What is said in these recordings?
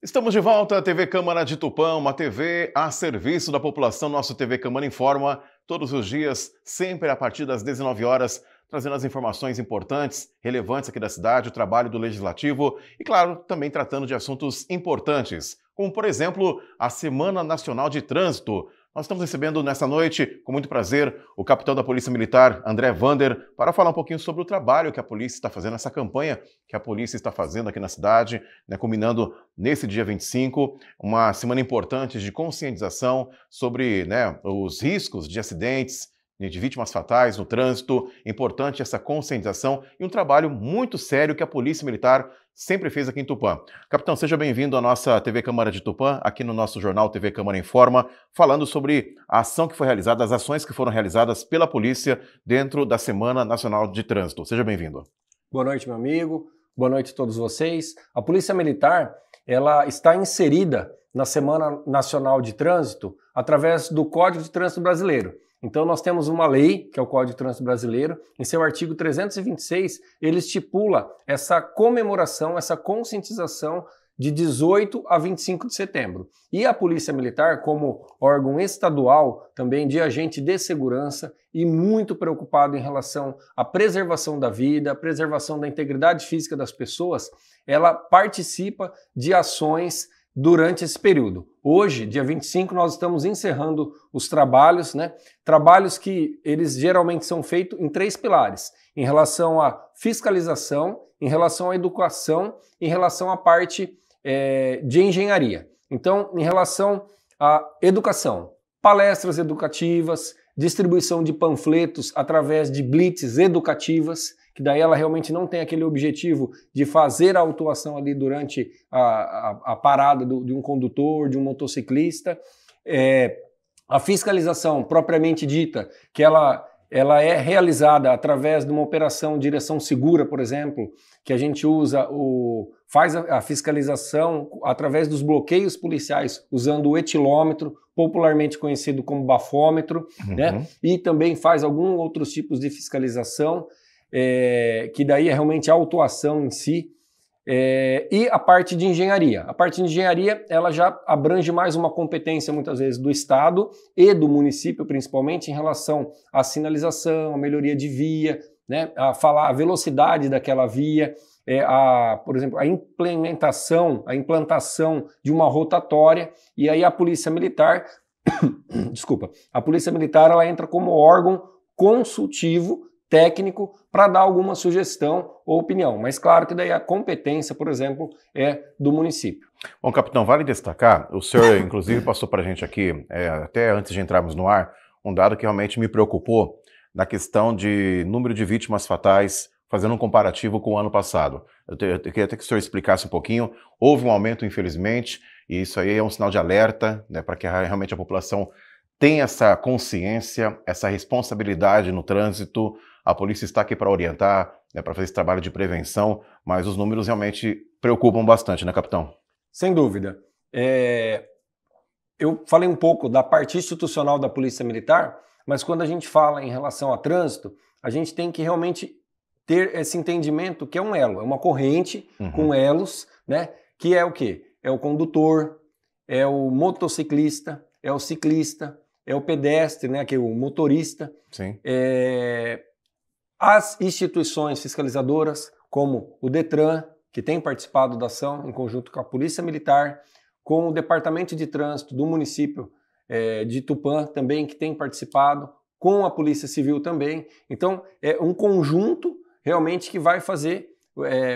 Estamos de volta à TV Câmara de Tupã, uma TV a serviço da população. Nosso TV Câmara informa todos os dias, sempre a partir das 19 horas, trazendo as informações importantes, relevantes aqui da cidade, o trabalho do Legislativo e, claro, também tratando de assuntos importantes, como, por exemplo, a Semana Nacional de Trânsito. Nós estamos recebendo nessa noite, com muito prazer, o capitão da Polícia Militar, André Vander, para falar um pouquinho sobre o trabalho que a polícia está fazendo, essa campanha que a polícia está fazendo aqui na cidade, culminando nesse dia 25, uma semana importante de conscientização sobre os riscos de acidentes, de vítimas fatais no trânsito. Importante essa conscientização e um trabalho muito sério que a Polícia Militar sempre fez aqui em Tupã. Capitão, seja bem-vindo à nossa TV Câmara de Tupã, aqui no nosso jornal TV Câmara Informa, falando sobre a ação que foi realizada, as ações que foram realizadas pela polícia dentro da Semana Nacional de Trânsito. Seja bem-vindo. Boa noite, meu amigo. Boa noite a todos vocês. A Polícia Militar, ela está inserida na Semana Nacional de Trânsito através do Código de Trânsito Brasileiro. Então nós temos uma lei, que é o Código de Trânsito Brasileiro, em seu artigo 326, ele estipula essa comemoração, essa conscientização de 18 a 25 de setembro. E a Polícia Militar, como órgão estadual, também de agente de segurança e muito preocupado em relação à preservação da vida, à preservação da integridade física das pessoas, ela participa de ações durante esse período. Hoje, dia 25, nós estamos encerrando os trabalhos, trabalhos que eles geralmente são feitos em 3 pilares, em relação à fiscalização, em relação à educação, em relação à parte de engenharia. Então, em relação à educação, palestras educativas, distribuição de panfletos através de blitzes educativas, que daí ela realmente não tem aquele objetivo de fazer a autuação ali durante a parada de um condutor, de um motociclista. A fiscalização propriamente dita, que ela é realizada através de uma operação direção segura, por exemplo, que a gente faz a fiscalização através dos bloqueios policiais, usando o etilômetro, popularmente conhecido como bafômetro, e também faz alguns outros tipos de fiscalização, que daí é realmente a autuação em si, e a parte de engenharia. A parte de engenharia, ela já abrange mais uma competência, muitas vezes, do Estado e do município, principalmente, em relação à sinalização, à melhoria de via, a velocidade daquela via, por exemplo, a implantação de uma rotatória, e aí a Polícia Militar, a Polícia Militar, ela entra como órgão consultivo técnico para dar alguma sugestão ou opinião. Mas claro que daí a competência, por exemplo, é do município. Bom, capitão, vale destacar, o senhor inclusive passou para a gente aqui, até antes de entrarmos no ar, um dado que realmente me preocupou na questão de número de vítimas fatais, fazendo um comparativo com o ano passado. Eu queria até que o senhor explicasse um pouquinho. Houve um aumento, infelizmente, e isso aí é um sinal de alerta, para que realmente a população tenha essa consciência, essa responsabilidade no trânsito. A polícia está aqui para orientar, para fazer esse trabalho de prevenção, mas os números realmente preocupam bastante, né, capitão? Sem dúvida. Eu falei um pouco da parte institucional da Polícia Militar, mas quando a gente fala em relação a trânsito, a gente tem que realmente ter esse entendimento que é um elo, é uma corrente com elos, que é o quê? É o condutor, é o motociclista, é o ciclista, é o pedestre, que é o motorista. Sim. As instituições fiscalizadoras, como o Detran, que tem participado da ação em conjunto com a Polícia Militar, com o Departamento de Trânsito do município de Tupã também, que tem participado, com a Polícia Civil também. Então, é um conjunto realmente que vai fazer,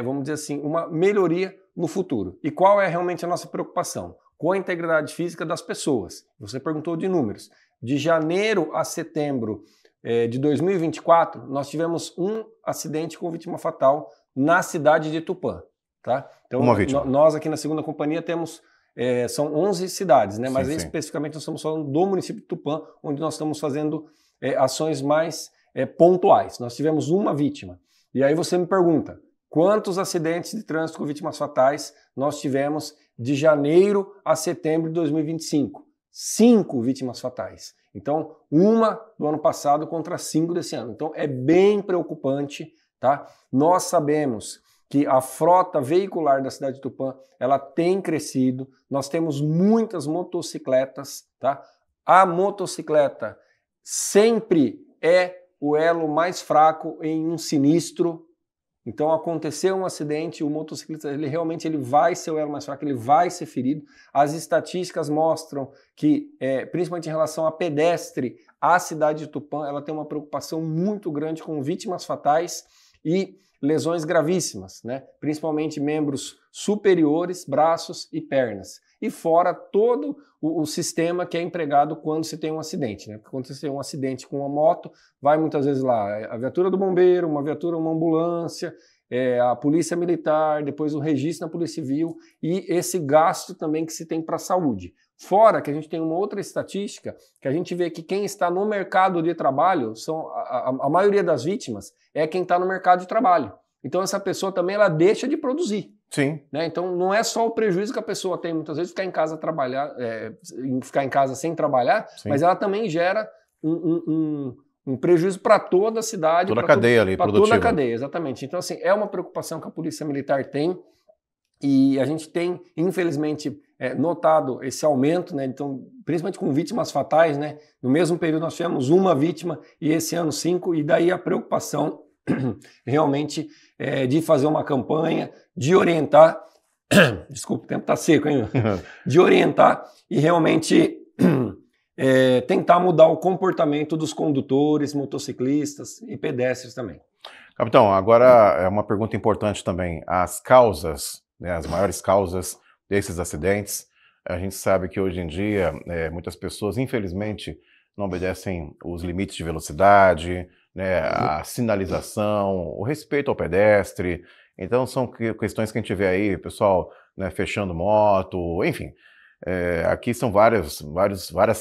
vamos dizer assim, uma melhoria no futuro. E qual é realmente a nossa preocupação? Com a integridade física das pessoas. Você perguntou de números. De janeiro a setembro de 2024, nós tivemos um acidente com vítima fatal na cidade de Tupã. Tá? Então, nós aqui na 2ª Companhia temos, são 11 cidades, mas aí, especificamente nós estamos falando do município de Tupã, onde nós estamos fazendo ações mais pontuais. Nós tivemos uma vítima. E aí você me pergunta, quantos acidentes de trânsito com vítimas fatais nós tivemos de janeiro a setembro de 2025? 5 vítimas fatais. Então, uma do ano passado contra 5 desse ano. Então, é bem preocupante, tá? Nós sabemos que a frota veicular da cidade de Tupã, ela tem crescido, nós temos muitas motocicletas, tá? A motocicleta sempre é o elo mais fraco em um sinistro. Então, aconteceu um acidente, o motociclista ele vai ser o elo mais fraco, ele vai ser ferido. As estatísticas mostram que, principalmente em relação a pedestre, a cidade de Tupã ela tem uma preocupação muito grande com vítimas fatais e lesões gravíssimas, né? Principalmente membros superiores, braços e pernas. E fora todo o sistema que é empregado quando se tem um acidente, né? Quando você tem um acidente com uma moto, vai muitas vezes lá a viatura do bombeiro, uma viatura, uma ambulância, a polícia militar, depois o registro na polícia civil e esse gasto também que se tem para a saúde. Fora que a gente tem uma outra estatística, que a gente vê que quem está no mercado de trabalho, são a maioria das vítimas é quem está no mercado de trabalho. Então essa pessoa também ela deixa de produzir. Sim. Né? Então não é só o prejuízo que a pessoa tem muitas vezes ficar em casa ficar em casa sem trabalhar, sim, mas ela também gera um prejuízo para toda a cidade. Toda a cadeia ali, produtiva. Toda a cadeia, exatamente. Então assim, é uma preocupação que a Polícia Militar tem e a gente tem, infelizmente, notado esse aumento, né? Então, principalmente com vítimas fatais, né? No mesmo período nós tivemos uma vítima e esse ano 5, e daí a preocupação realmente de fazer uma campanha, de orientar, desculpa, o tempo está seco, hein? De orientar e realmente tentar mudar o comportamento dos condutores, motociclistas e pedestres também. Capitão, agora é uma pergunta importante também. As causas, né, as maiores causas desses acidentes, a gente sabe que hoje em dia muitas pessoas, infelizmente, não obedecem os limites de velocidade, né, a sinalização, o respeito ao pedestre. Então são questões que a gente vê aí, pessoal, né, fechando moto, enfim. Aqui são várias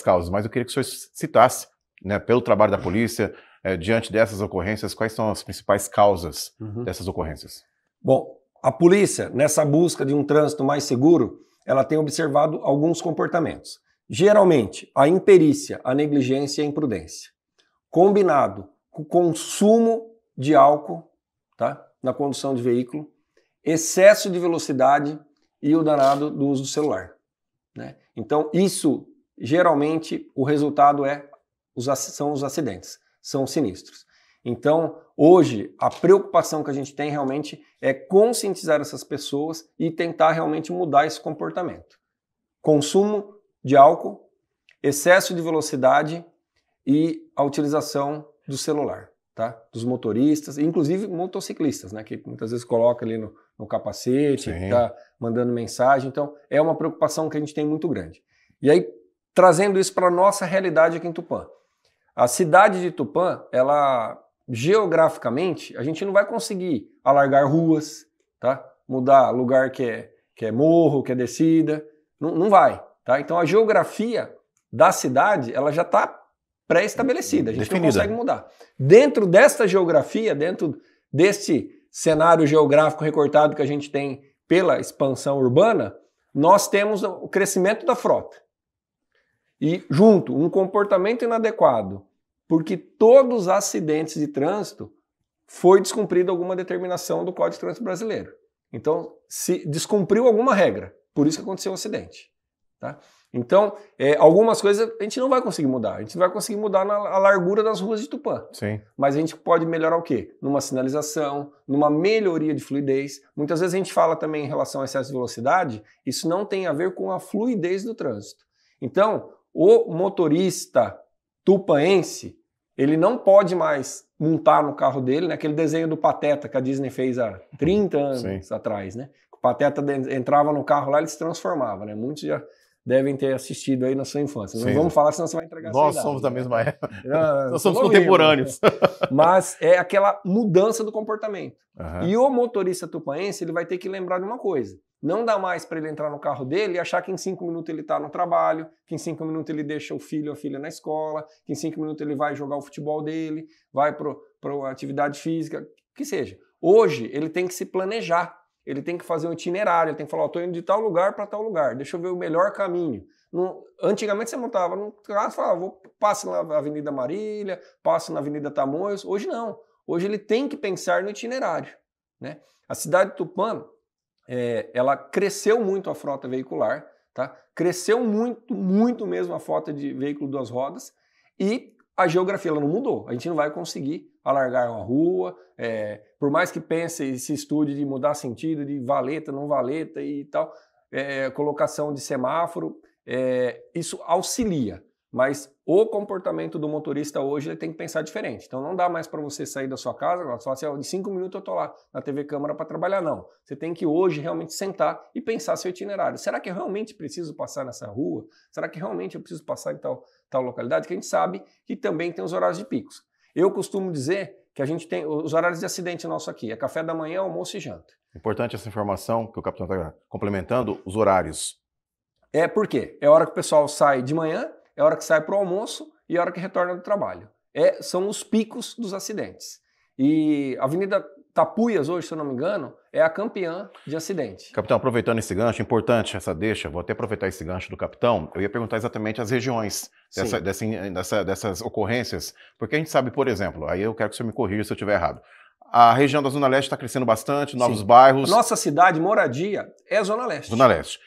causas, mas eu queria que o senhor citasse, né, pelo trabalho da polícia, diante dessas ocorrências, quais são as principais causas dessas ocorrências? Bom, a polícia, nessa busca de um trânsito mais seguro, ela tem observado alguns comportamentos. Geralmente, a imperícia, a negligência e a imprudência, combinado com o consumo de álcool, tá, na condução de veículo, excesso de velocidade e o danado do uso do celular, né? Então, isso, geralmente, o resultado são os acidentes, são os sinistros. Então, hoje, a preocupação que a gente tem realmente é conscientizar essas pessoas e tentar realmente mudar esse comportamento. Consumo de álcool, excesso de velocidade e a utilização do celular, tá? Dos motoristas, inclusive motociclistas, né? Que muitas vezes coloca ali no capacete, tá mandando mensagem. Então, é uma preocupação que a gente tem muito grande. E aí, trazendo isso para a nossa realidade aqui em Tupã. A cidade de Tupã, ela, geograficamente, a gente não vai conseguir alargar ruas, tá? Mudar lugar que é morro, que é descida, não vai, tá? Então, a geografia da cidade, ela já está pré-estabelecida, a gente não consegue mudar. Dentro desta geografia, dentro deste cenário geográfico recortado que a gente tem pela expansão urbana, nós temos o crescimento da frota. E junto, um comportamento inadequado, porque todos os acidentes de trânsito foi descumprida alguma determinação do Código de Trânsito Brasileiro. Então, se descumpriu alguma regra, por isso que aconteceu o acidente. Tá? Então, algumas coisas a gente não vai conseguir mudar. A gente vai conseguir mudar na largura das ruas de Tupã. Sim. Mas a gente pode melhorar o quê? Numa sinalização, numa melhoria de fluidez. Muitas vezes a gente fala também em relação ao excesso de velocidade, isso não tem a ver com a fluidez do trânsito. Então, o motorista tupaense, ele não pode mais montar no carro dele, né? Aquele desenho do Pateta que a Disney fez há 30 anos atrás, né? O Pateta entrava no carro lá e ele se transformava, né? Muitos já devem ter assistido aí na sua infância. Não vamos falar, senão você vai entregar a sua idade. Nós somos da mesma época. Nós somos contemporâneos. Mas é aquela mudança do comportamento. E o motorista tupaense, ele vai ter que lembrar de uma coisa. Não dá mais para ele entrar no carro dele e achar que em 5 minutos ele está no trabalho, que em 5 minutos ele deixa o filho ou a filha na escola, que em 5 minutos ele vai jogar o futebol dele, vai para a atividade física, que seja. Hoje, ele tem que se planejar. Ele tem que fazer um itinerário, ele tem que falar, estou indo de tal lugar para tal lugar, deixa eu ver o melhor caminho. Antigamente você montava num carro e falava, passe na Avenida Marília, passe na Avenida Tamoios. Hoje não. Hoje ele tem que pensar no itinerário. né? A cidade de Tupã, ela cresceu muito a frota veicular, tá? Cresceu muito mesmo a frota de veículo duas rodas e a geografia ela não mudou. A gente não vai conseguir alargar uma rua, por mais que pense e se estude de mudar sentido, de valeta, não valeta e tal, colocação de semáforo, isso auxilia. Mas o comportamento do motorista hoje ele tem que pensar diferente. Então não dá mais para você sair da sua casa, falar assim, em 5 minutos eu estou lá na TV Câmara para trabalhar, não. Você tem que hoje realmente sentar e pensar seu itinerário. Será que eu realmente preciso passar nessa rua? Será que realmente eu preciso passar em tal localidade? Que a gente sabe que também tem os horários de picos. Eu costumo dizer que a gente tem os horários de acidente nosso aqui, é café da manhã, almoço e janta. Importante essa informação que o capitão está complementando, os horários. Por quê? É a hora que o pessoal sai de manhã, é a hora que sai para o almoço e a hora que retorna do trabalho. São os picos dos acidentes. E a Avenida Tapuias hoje, se eu não me engano, é a campeã de acidente. Capitão, aproveitando esse gancho, importante essa deixa, vou até aproveitar esse gancho do capitão, eu ia perguntar exatamente as regiões dessas ocorrências, porque a gente sabe, por exemplo, aí eu quero que o senhor me corrija se eu estiver errado, a região da Zona Leste está crescendo bastante, novos bairros. Nossa cidade, moradia, é a Zona Leste. Zona Leste.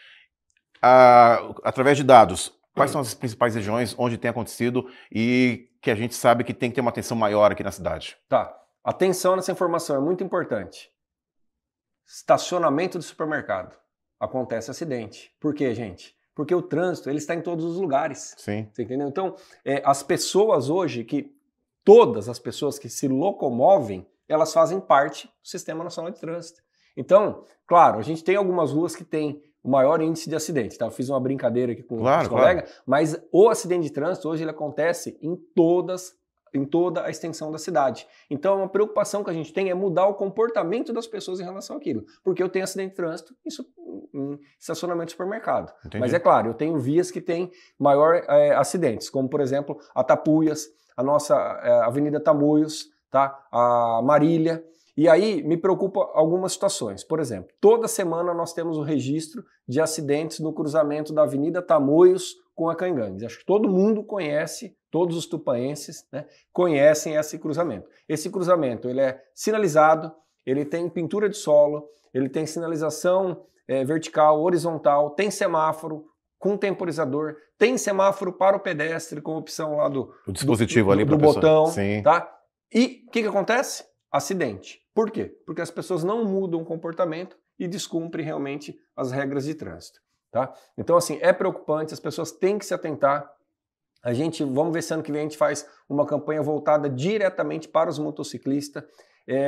Através de dados, quais são as principais regiões onde tem acontecido e que a gente sabe que tem que ter uma atenção maior aqui na cidade? Tá. Atenção nessa informação, é muito importante. Estacionamento de supermercado. Acontece acidente. Por quê, gente? Porque o trânsito ele está em todos os lugares. Sim. Você entendeu? Então, as pessoas hoje, todas as pessoas que se locomovem, elas fazem parte do Sistema Nacional de Trânsito. Então, claro, a gente tem algumas ruas que têm o maior índice de acidentes. Tá? Eu fiz uma brincadeira aqui com os colegas, mas o acidente de trânsito hoje ele acontece em toda a extensão da cidade. Então, uma preocupação que a gente tem é mudar o comportamento das pessoas em relação àquilo. Porque eu tenho acidente de trânsito em estacionamento de supermercado. Entendi. Mas é claro, eu tenho vias que têm maior acidentes, como, por exemplo, a Tapuias, a nossa Avenida Tamoios, tá? A Marília. E aí me preocupa algumas situações. Por exemplo, toda semana nós temos o registro de acidentes no cruzamento da Avenida Tamoios com a Cangangues. Acho que todo mundo conhece, todos os tupaenses, né, conhecem esse cruzamento. Esse cruzamento ele é sinalizado, ele tem pintura de solo, ele tem sinalização vertical, horizontal, tem semáforo com temporizador, tem semáforo para o pedestre com opção lá do dispositivo ali do botão, sim. Tá? E o que acontece? Acidente. Por quê? Porque as pessoas não mudam o comportamento e descumprem realmente as regras de trânsito. Tá? Então, assim, é preocupante, as pessoas têm que se atentar. Vamos ver se ano que vem a gente faz uma campanha voltada diretamente para os motociclistas.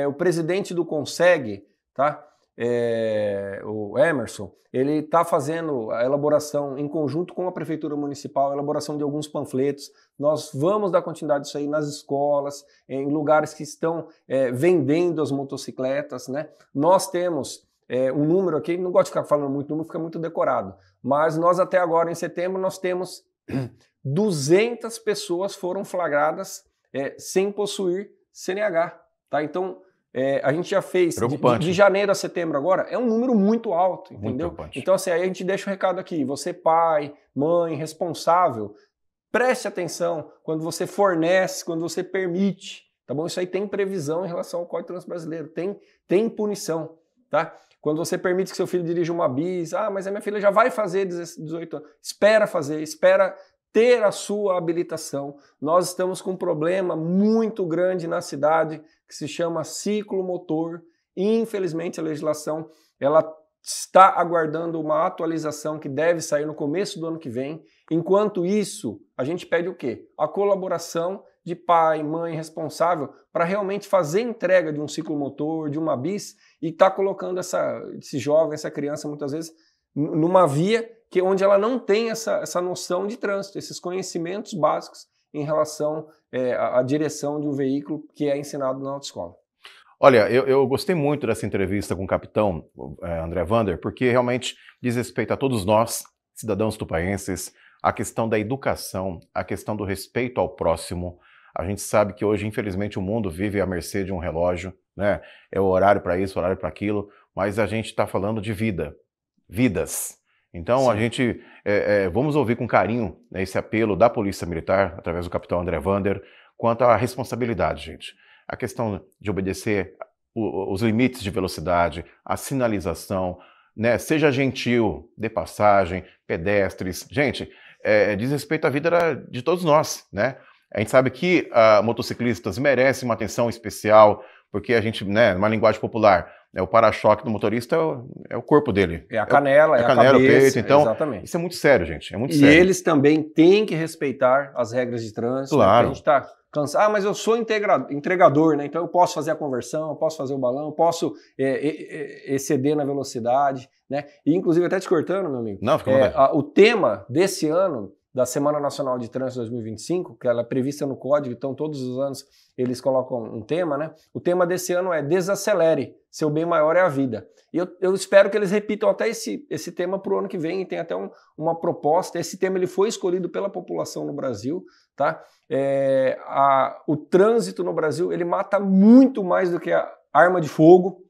O presidente do Conseg, tá? O Emerson, ele está fazendo a elaboração em conjunto com a Prefeitura Municipal, a elaboração de alguns panfletos. Nós vamos dar continuidade disso aí nas escolas, em lugares que estão vendendo as motocicletas, né? Nós temos um número aqui, não gosto de ficar falando muito, o número fica muito decorado, mas nós até agora, em setembro, nós temos 200 pessoas foram flagradas sem possuir CNH. Tá? Então, a gente já fez de janeiro a setembro agora, é um número muito alto, entendeu? Então, assim, aí a gente deixa o recado aqui, você pai, mãe, responsável, preste atenção quando você fornece, quando você permite, tá bom? Isso aí tem previsão em relação ao Código de Trânsito Brasileiro, tem punição, tá? Quando você permite que seu filho dirija uma bis, mas a minha filha já vai fazer 18 anos, espera fazer, espera ter a sua habilitação. Nós estamos com um problema muito grande na cidade que se chama ciclomotor. Infelizmente, a legislação ela está aguardando uma atualização que deve sair no começo do ano que vem. Enquanto isso, a gente pede o quê? A colaboração de pai, mãe, responsável para realmente fazer entrega de um ciclomotor, de uma bis e estar colocando esse jovem, essa criança, muitas vezes, numa via onde ela não tem essa noção de trânsito, esses conhecimentos básicos em relação à direção de um veículo que é ensinado na autoescola. Olha, eu gostei muito dessa entrevista com o capitão André Vander, porque realmente diz respeito a todos nós, cidadãos tupaenses, a questão da educação, a questão do respeito ao próximo. A gente sabe que hoje, infelizmente, o mundo vive à mercê de um relógio, né? É o horário para isso, o horário para aquilo, mas a gente está falando de vidas. Então, sim, a gente, vamos ouvir com carinho, né, esse apelo da Polícia Militar, através do capitão André Vander, quanto à responsabilidade, gente. A questão de obedecer os limites de velocidade, a sinalização, né? Seja gentil, dê passagem, pedestres. Gente, diz respeito à vida de todos nós, né? A gente sabe que motociclistas merecem uma atenção especial, porque a gente, né, numa linguagem popular, o para-choque do motorista é o corpo dele. É a canela, é a canela, cabeça, o peito. Então, exatamente. Isso é muito sério, gente. É muito e sério. Eles também têm que respeitar as regras de trânsito. Claro. Né? A gente está cansado. Mas eu sou entregador, né? Então eu posso fazer a conversão, eu posso fazer o balão, eu posso exceder na velocidade, né? E inclusive, até te cortando, meu amigo. Não, fica o tema desse ano, da Semana Nacional de Trânsito 2025, que ela é prevista no código, então todos os anos eles colocam um tema, né? O tema desse ano é desacelere, seu bem maior é a vida. E eu espero que eles repitam até esse tema para o ano que vem, e tem até uma proposta. Esse tema ele foi escolhido pela população no Brasil, tá? O trânsito no Brasil, ele mata muito mais do que a arma de fogo,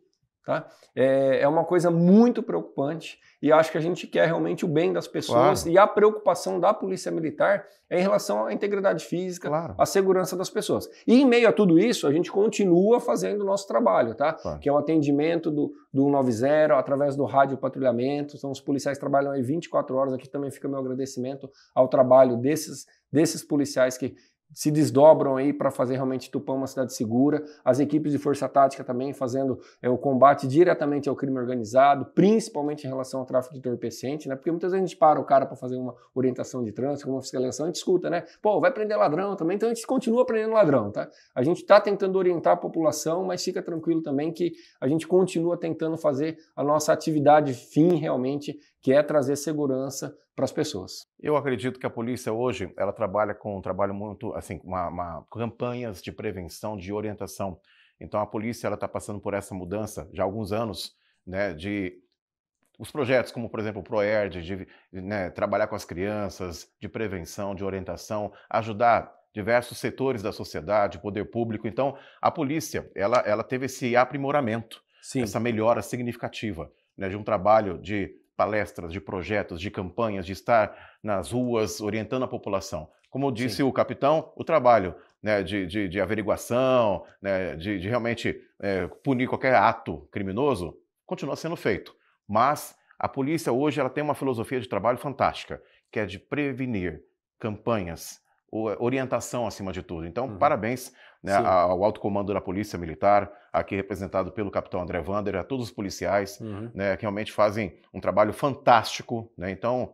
tá? É uma coisa muito preocupante e acho que a gente quer realmente o bem das pessoas. Claro. E a preocupação da Polícia Militar é em relação à integridade física, claro, à segurança das pessoas. E em meio a tudo isso, a gente continua fazendo o nosso trabalho, tá? Claro. Que é o atendimento do 190 através do rádio patrulhamento. Então os policiais trabalham aí 24 horas. Aqui também fica meu agradecimento ao trabalho desses policiais que se desdobram aí para fazer realmente Tupã uma cidade segura, as equipes de força tática também fazendo o combate diretamente ao crime organizado, principalmente em relação ao tráfico de entorpecente, né? Porque muitas vezes a gente para o cara para fazer uma orientação de trânsito, uma fiscalização, a gente escuta, né? Pô, vai prender ladrão também, então a gente continua prendendo ladrão, tá? A gente está tentando orientar a população, mas fica tranquilo também que a gente continua tentando fazer a nossa atividade fim realmente, que é trazer segurança para as pessoas. Eu acredito que a polícia hoje, ela trabalha muito, assim, campanhas de prevenção, de orientação. Então a polícia, ela está passando por essa mudança já há alguns anos, né, de os projetos como, por exemplo, o ProERD, de trabalhar com as crianças, de prevenção, de orientação, ajudar diversos setores da sociedade, poder público. Então a polícia, ela teve esse aprimoramento, sim, essa melhora significativa, né, de um trabalho de palestras, de projetos, de campanhas, de estar nas ruas orientando a população. Como disse, sim, o capitão, o trabalho, né, de averiguação, né, de realmente punir qualquer ato criminoso, continua sendo feito. Mas a polícia hoje ela tem uma filosofia de trabalho fantástica, que é de prevenir, campanhas, orientação acima de tudo. Então, parabéns, né, ao alto comando da Polícia Militar, aqui representado pelo capitão André Vander, a todos os policiais, né, que realmente fazem um trabalho fantástico, né? Então,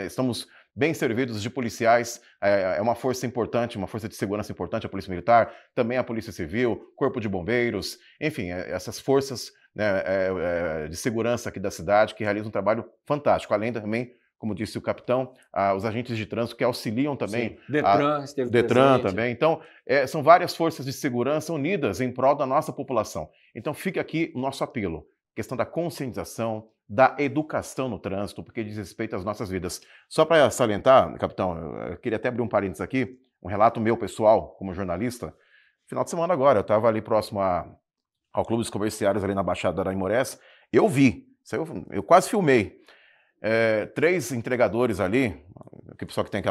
estamos bem servidos de policiais, é uma força importante, uma força de segurança importante, a Polícia Militar, também a Polícia Civil, Corpo de Bombeiros, enfim, essas forças, né, de segurança aqui da cidade que realizam um trabalho fantástico, além também, como disse o capitão, os agentes de trânsito que auxiliam também. Sim. Detran esteve Detran presente. também. Então, são várias forças de segurança unidas em prol da nossa população. Então, fica aqui o nosso apelo. Questão da conscientização, da educação no trânsito, porque diz respeito às nossas vidas. Só para salientar, capitão, eu queria até abrir um parênteses aqui, um relato meu pessoal, como jornalista. Final de semana agora, eu estava ali próximo ao Clube dos Comerciários, ali na Baixada da Aimorés. Eu vi, eu quase filmei. 3 entregadores ali, que pessoal que tem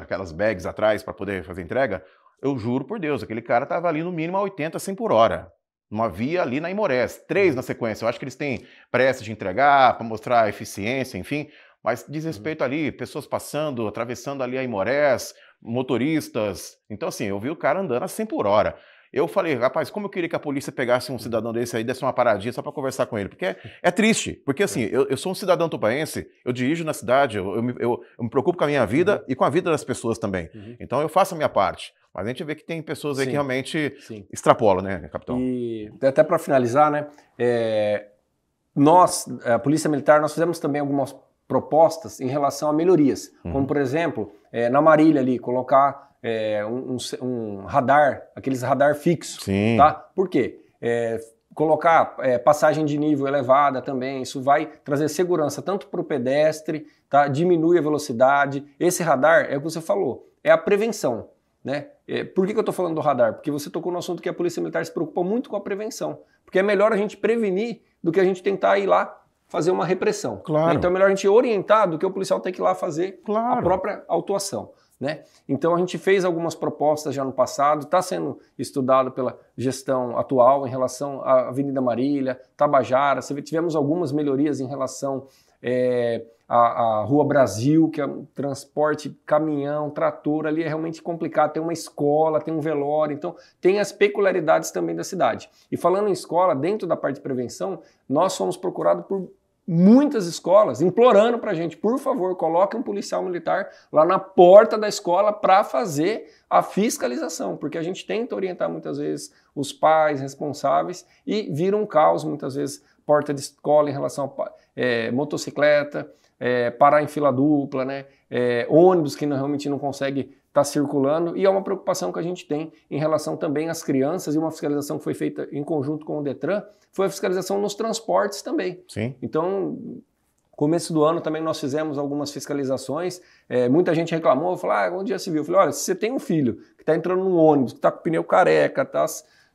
aquelas bags atrás para poder fazer entrega, eu juro por Deus, aquele cara estava ali no mínimo a 80, 100 por hora. Numa via ali na Aimorés, 3 na sequência. Eu acho que eles têm pressa de entregar, para mostrar a eficiência, enfim. Mas diz respeito ali, pessoas passando, atravessando ali a Aimorés, motoristas. Então, assim, eu vi o cara andando a 100 por hora. Eu falei, rapaz, como eu queria que a polícia pegasse um cidadão desse aí, desse uma paradinha só para conversar com ele. Porque é triste. Porque, assim, eu sou um cidadão tupaense, eu dirijo na cidade, eu me preocupo com a minha vida e com a vida das pessoas também. Então, eu faço a minha parte. Mas a gente vê que tem pessoas aí que realmente extrapolam, né, capitão? E até para finalizar, né, nós, a Polícia Militar, nós fizemos também algumas propostas em relação a melhorias. Como, por exemplo, na Marília ali, colocar um radar, aqueles radar fixos. Sim. Tá? Por quê? Colocar passagem de nível elevada também, isso vai trazer segurança tanto para o pedestre, tá? Diminui a velocidade. Esse radar, é o que você falou, é a prevenção. Né? Por que eu estou falando do radar? Porque você tocou no assunto que a Polícia Militar se preocupa muito com a prevenção. Porque é melhor a gente prevenir do que a gente tentar ir lá fazer uma repressão. Claro. Né? Então é melhor a gente orientar do que o policial ter que ir lá fazer a própria autuação. né? Então a gente fez algumas propostas já no passado, está sendo estudado pela gestão atual em relação à Avenida Marília, Tabajara, tivemos algumas melhorias em relação à Rua Brasil, que é um transporte, caminhão, trator, ali é realmente complicado, tem uma escola, tem um velório, então tem as peculiaridades também da cidade. E falando em escola, dentro da parte de prevenção, nós fomos procurados por muitas escolas implorando para a gente, por favor, coloque um policial militar lá na porta da escola para fazer a fiscalização, porque a gente tenta orientar muitas vezes os pais responsáveis e vira um caos muitas vezes porta de escola em relação a motocicleta, parar em fila dupla, né? Ônibus que realmente não consegue estar circulando, e é uma preocupação que a gente tem em relação também às crianças, e uma fiscalização que foi feita em conjunto com o Detran, foi a fiscalização nos transportes também. Sim. Então, começo do ano também nós fizemos algumas fiscalizações, muita gente reclamou, falou, onde já se viu? Eu falei, olha, se você tem um filho que está entrando num ônibus, que está com o pneu careca,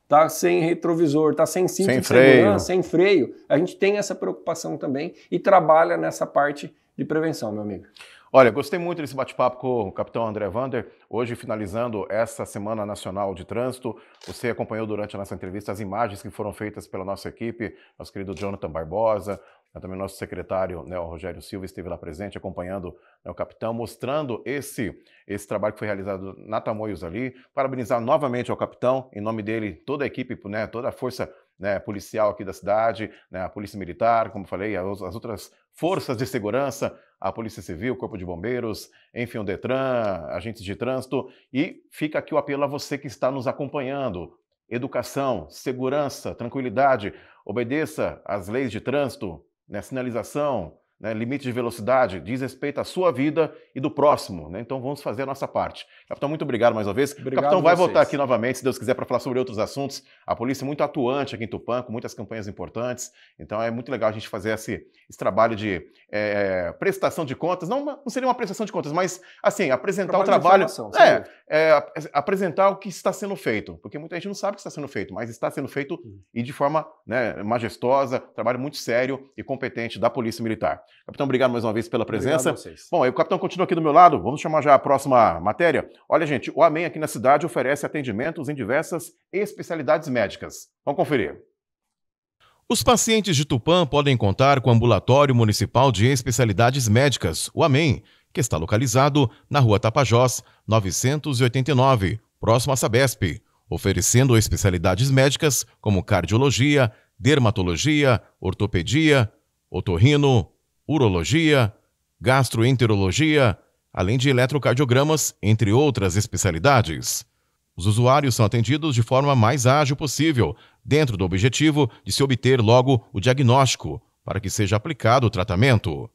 tá sem retrovisor, tá sem cinto de segurança, sem freio, a gente tem essa preocupação também e trabalha nessa parte de prevenção, meu amigo. Olha, gostei muito desse bate-papo com o capitão André Vander, hoje finalizando essa Semana Nacional de Trânsito. Você acompanhou durante a nossa entrevista as imagens que foram feitas pela nossa equipe, nosso querido Jonathan Barbosa, também nosso secretário, né, o Rogério Silva, esteve lá presente acompanhando, né, o capitão, mostrando esse trabalho que foi realizado na Tamoios ali. Parabenizar novamente ao capitão, em nome dele, toda a equipe, né, toda a força, né, policial aqui da cidade, né, a Polícia Militar, como falei, as outras forças de segurança, a Polícia Civil, Corpo de Bombeiros, enfim, o Detran, agentes de trânsito. E fica aqui o apelo a você que está nos acompanhando. Educação, segurança, tranquilidade, obedeça às leis de trânsito, né, sinalização, né, limite de velocidade, diz respeito à sua vida e do próximo, né? Então vamos fazer a nossa parte. Capitão, muito obrigado mais uma vez. Obrigado, o capitão vai voltar aqui novamente, se Deus quiser, para falar sobre outros assuntos. A polícia é muito atuante aqui em Tupã, com muitas campanhas importantes. Então é muito legal a gente fazer esse trabalho de prestação de contas. Não seria uma prestação de contas, mas assim, apresentar o trabalho. Apresentar o que está sendo feito. Porque muita gente não sabe o que está sendo feito, mas está sendo feito e de forma, né, majestosa, trabalho muito sério e competente da Polícia Militar. Capitão, obrigado mais uma vez pela presença. Obrigado a vocês. Bom, aí o capitão continua aqui do meu lado. Vamos chamar já a próxima matéria. Olha, gente, o AMEN aqui na cidade oferece atendimentos em diversas especialidades médicas. Vamos conferir. Os pacientes de Tupã podem contar com o Ambulatório Municipal de Especialidades Médicas, o AMEN, que está localizado na Rua Tapajós, 989, próximo à Sabesp, oferecendo especialidades médicas como cardiologia, dermatologia, ortopedia, otorrino, urologia, gastroenterologia, além de eletrocardiogramas, entre outras especialidades. Os usuários são atendidos de forma mais ágil possível, dentro do objetivo de se obter logo o diagnóstico, para que seja aplicado o tratamento.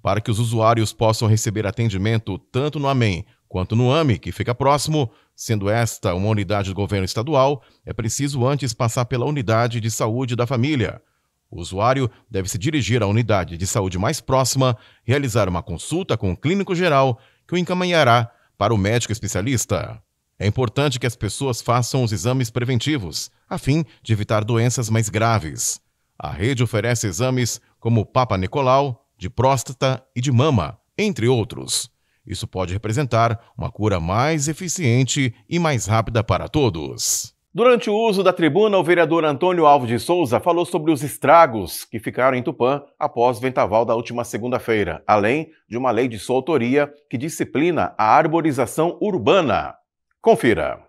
Para que os usuários possam receber atendimento tanto no AMEN quanto no AME, que fica próximo, sendo esta uma unidade do governo estadual, é preciso antes passar pela unidade de saúde da família. O usuário deve se dirigir à unidade de saúde mais próxima, realizar uma consulta com o clínico geral, que o encaminhará para o médico especialista. É importante que as pessoas façam os exames preventivos, a fim de evitar doenças mais graves. A rede oferece exames como Papa Nicolau, de próstata e de mama, entre outros. Isso pode representar uma cura mais eficiente e mais rápida para todos. Durante o uso da tribuna, o vereador Antônio Alves de Souza falou sobre os estragos que ficaram em Tupã após o vendaval da última segunda-feira, além de uma lei de sua autoria que disciplina a arborização urbana. Confira.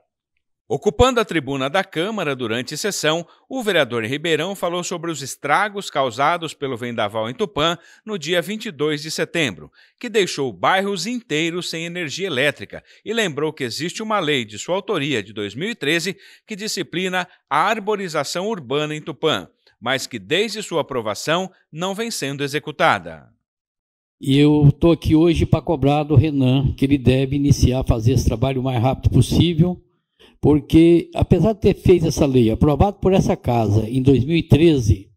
Ocupando a tribuna da Câmara durante sessão, o vereador Ribeirão falou sobre os estragos causados pelo vendaval em Tupã no dia 22 de setembro, que deixou bairros inteiros sem energia elétrica, e lembrou que existe uma lei de sua autoria de 2013 que disciplina a arborização urbana em Tupã, mas que desde sua aprovação não vem sendo executada. E eu estou aqui hoje para cobrar do Renan que ele deve iniciar a fazer esse trabalho o mais rápido possível, porque, apesar de ter feito essa lei, aprovado por essa casa em 2013,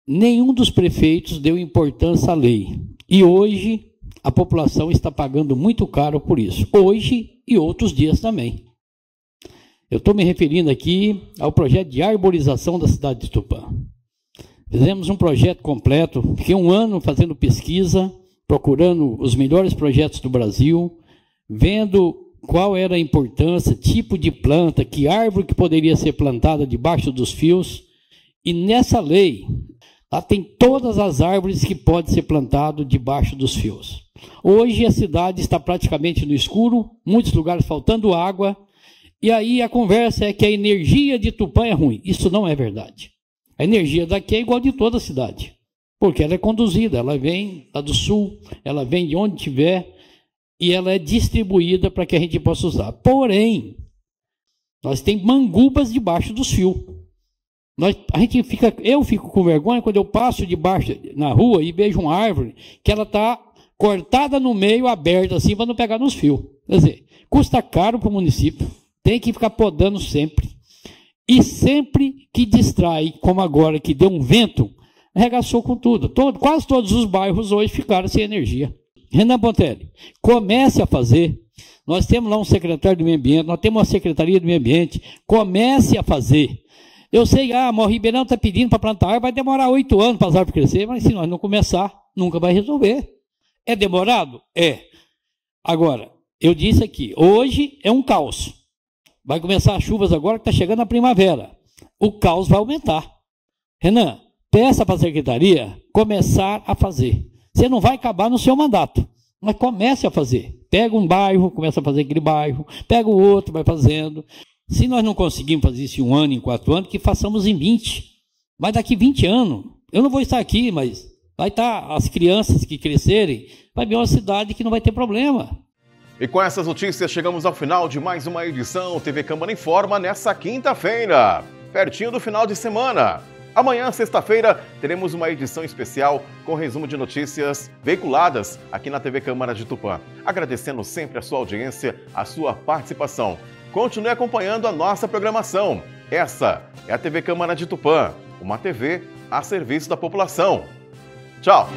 nenhum dos prefeitos deu importância à lei. E hoje a população está pagando muito caro por isso. Hoje e outros dias também. Eu estou me referindo aqui ao projeto de arborização da cidade de Tupã. Fizemos um projeto completo, fiquei um ano fazendo pesquisa, procurando os melhores projetos do Brasil, vendo qual era a importância, tipo de planta, que árvore que poderia ser plantada debaixo dos fios. E nessa lei, lá tem todas as árvores que podem ser plantadas debaixo dos fios. Hoje a cidade está praticamente no escuro, muitos lugares faltando água, e aí a conversa é que a energia de Tupã é ruim. Isso não é verdade. A energia daqui é igual de toda a cidade, porque ela é conduzida, ela vem lá do sul, ela vem de onde tiver, e ela é distribuída para que a gente possa usar. Porém, nós temos mangubas debaixo dos fios. Eu fico com vergonha quando eu passo debaixo na rua e vejo uma árvore que ela está cortada no meio, aberta assim, para não pegar nos fios. Quer dizer, custa caro para o município, tem que ficar podando sempre. E sempre que distrai, como agora que deu um vento, arregaçou com tudo. Quase todos os bairros hoje ficaram sem energia. Renan Pontelli, comece a fazer. Nós temos lá um secretário do meio ambiente, nós temos uma secretaria do meio ambiente, comece a fazer. Eu sei, o Ribeirão está pedindo para plantar árvore, vai demorar 8 anos para as árvores crescer, mas se nós não começar, nunca vai resolver. É demorado? É. Agora, eu disse aqui, hoje é um caos. Vai começar as chuvas agora que está chegando a primavera. O caos vai aumentar. Renan, peça para a secretaria começar a fazer. Você não vai acabar no seu mandato, mas comece a fazer. Pega um bairro, começa a fazer aquele bairro, pega o outro, vai fazendo. Se nós não conseguimos fazer isso em 1 ano, em 4 anos, que façamos em 20. Mas daqui 20 anos, eu não vou estar aqui, mas vai estar as crianças que crescerem, vai ver uma cidade que não vai ter problema. E com essas notícias chegamos ao final de mais uma edição TV Câmara Informa nessa quinta-feira, pertinho do final de semana. Amanhã, sexta-feira, teremos uma edição especial com resumo de notícias veiculadas aqui na TV Câmara de Tupã. Agradecendo sempre a sua audiência, a sua participação. Continue acompanhando a nossa programação. Essa é a TV Câmara de Tupã, uma TV a serviço da população. Tchau!